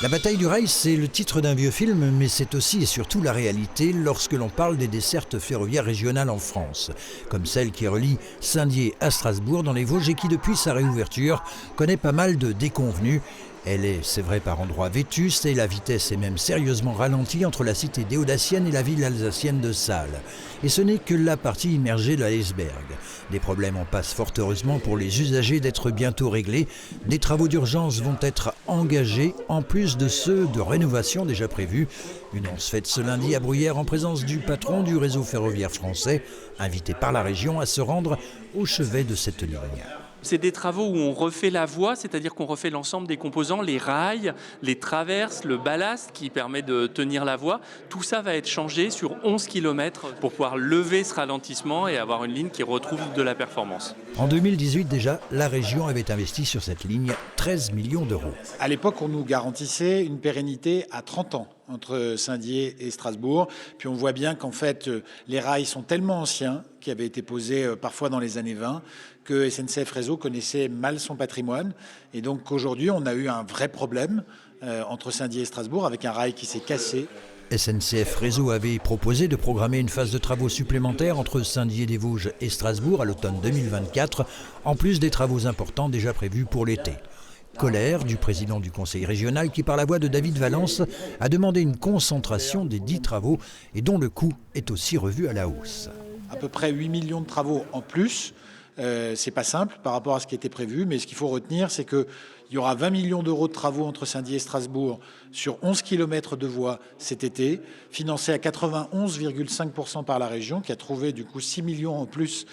La bataille du rail, c'est le titre d'un vieux film, mais c'est aussi et surtout la réalité lorsque l'on parle des dessertes ferroviaires régionales en France, comme celle qui relie Saint-Dié à Strasbourg dans les Vosges et qui, depuis sa réouverture, connaît pas mal de déconvenues. Elle est, c'est vrai, par endroits vétuste et la vitesse est même sérieusement ralentie entre la cité déodacienne et la ville alsacienne de Salles. Et ce n'est que la partie immergée de l'iceberg. Des problèmes en passent fort heureusement pour les usagers d'être bientôt réglés. Des travaux d'urgence vont être engagés, en plus de ceux de rénovation déjà prévus. Une annonce faite ce lundi à Bruyères en présence du patron du réseau ferroviaire français, invité par la région à se rendre au chevet de cette ligne. C'est des travaux où on refait la voie, c'est-à-dire qu'on refait l'ensemble des composants, les rails, les traverses, le ballast qui permet de tenir la voie. Tout ça va être changé sur 11 km pour pouvoir lever ce ralentissement et avoir une ligne qui retrouve de la performance. En 2018 déjà, la région avait investi sur cette ligne 13 millions d'euros. À l'époque, on nous garantissait une pérennité à 30 ans entre Saint-Dié et Strasbourg. Puis on voit bien qu'en fait, les rails sont tellement anciens, qui avaient été posés parfois dans les années 20, que SNCF Réseau connaissait mal son patrimoine. Et donc aujourd'hui, on a eu un vrai problème entre Saint-Dié et Strasbourg avec un rail qui s'est cassé. SNCF Réseau avait proposé de programmer une phase de travaux supplémentaires entre Saint-Dié-des-Vosges et Strasbourg à l'automne 2024, en plus des travaux importants déjà prévus pour l'été. Colère du président du conseil régional qui, par la voix de David Valence, a demandé une concentration des 10 travaux et dont le coût est aussi revu à la hausse. À peu près 8 millions de travaux en plus. C'est pas simple par rapport à ce qui était prévu, mais ce qu'il faut retenir, c'est qu'il y aura 20 millions d'euros de travaux entre Saint-Dié et Strasbourg sur 11 km de voies cet été, financés à 91,5% par la région, qui a trouvé du coup 6 millions en plus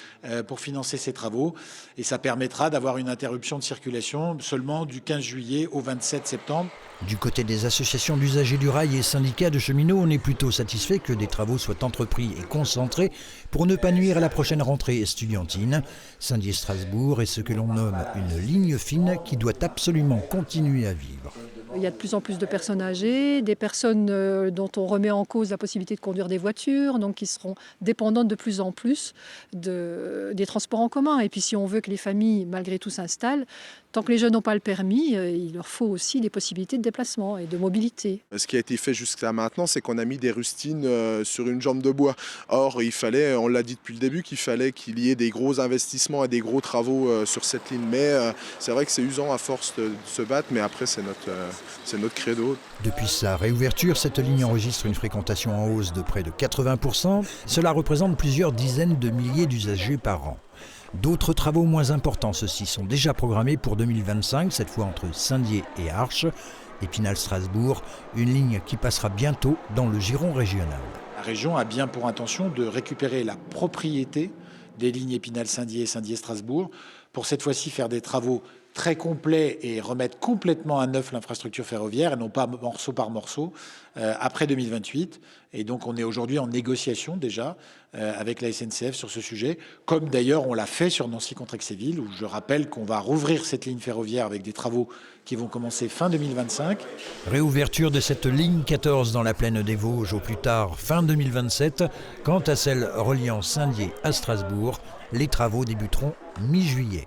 pour financer ces travaux. Et ça permettra d'avoir une interruption de circulation seulement du 15 juillet au 27 septembre. Du côté des associations d'usagers du rail et syndicats de cheminots, on est plutôt satisfait que des travaux soient entrepris et concentrés pour ne pas nuire à la prochaine rentrée estudiantine. Saint-Dié-Strasbourg est ce que l'on nomme une ligne fine qui doit absolument continuer à vivre. Il y a de plus en plus de personnes âgées, des personnes dont on remet en cause la possibilité de conduire des voitures, donc qui seront dépendantes de plus en plus des transports en commun. Et puis si on veut que les familles, malgré tout, s'installent, tant que les jeunes n'ont pas le permis, il leur faut aussi des possibilités de déplacement et de mobilité. Ce qui a été fait jusqu'à maintenant, c'est qu'on a mis des rustines sur une jambe de bois. Or, il fallait, on l'a dit depuis le début, qu'il y ait des gros investissements et des gros travaux sur cette ligne. Mais c'est vrai que c'est usant à force de se battre, mais après c'est notre credo. Depuis sa réouverture, cette ligne enregistre une fréquentation en hausse de près de 80%. Cela représente plusieurs dizaines de milliers d'usagers par an. D'autres travaux moins importants, ceux-ci, sont déjà programmés pour 2025, cette fois entre Saint-Dié et Arches. Épinal-Strasbourg, une ligne qui passera bientôt dans le giron régional. La région a bien pour intention de récupérer la propriété des lignes Épinal-Saint-Dié et Saint-Dié-Strasbourg pour cette fois-ci faire des travaux très complet et remettre complètement à neuf l'infrastructure ferroviaire et non pas morceau par morceau après 2028. Et donc on est aujourd'hui en négociation déjà avec la SNCF sur ce sujet, comme d'ailleurs on l'a fait sur Nancy-Contrexéville, où je rappelle qu'on va rouvrir cette ligne ferroviaire avec des travaux qui vont commencer fin 2025. Réouverture de cette ligne 14 dans la plaine des Vosges au plus tard fin 2027. Quant à celle reliant Saint-Dié à Strasbourg, les travaux débuteront mi-juillet.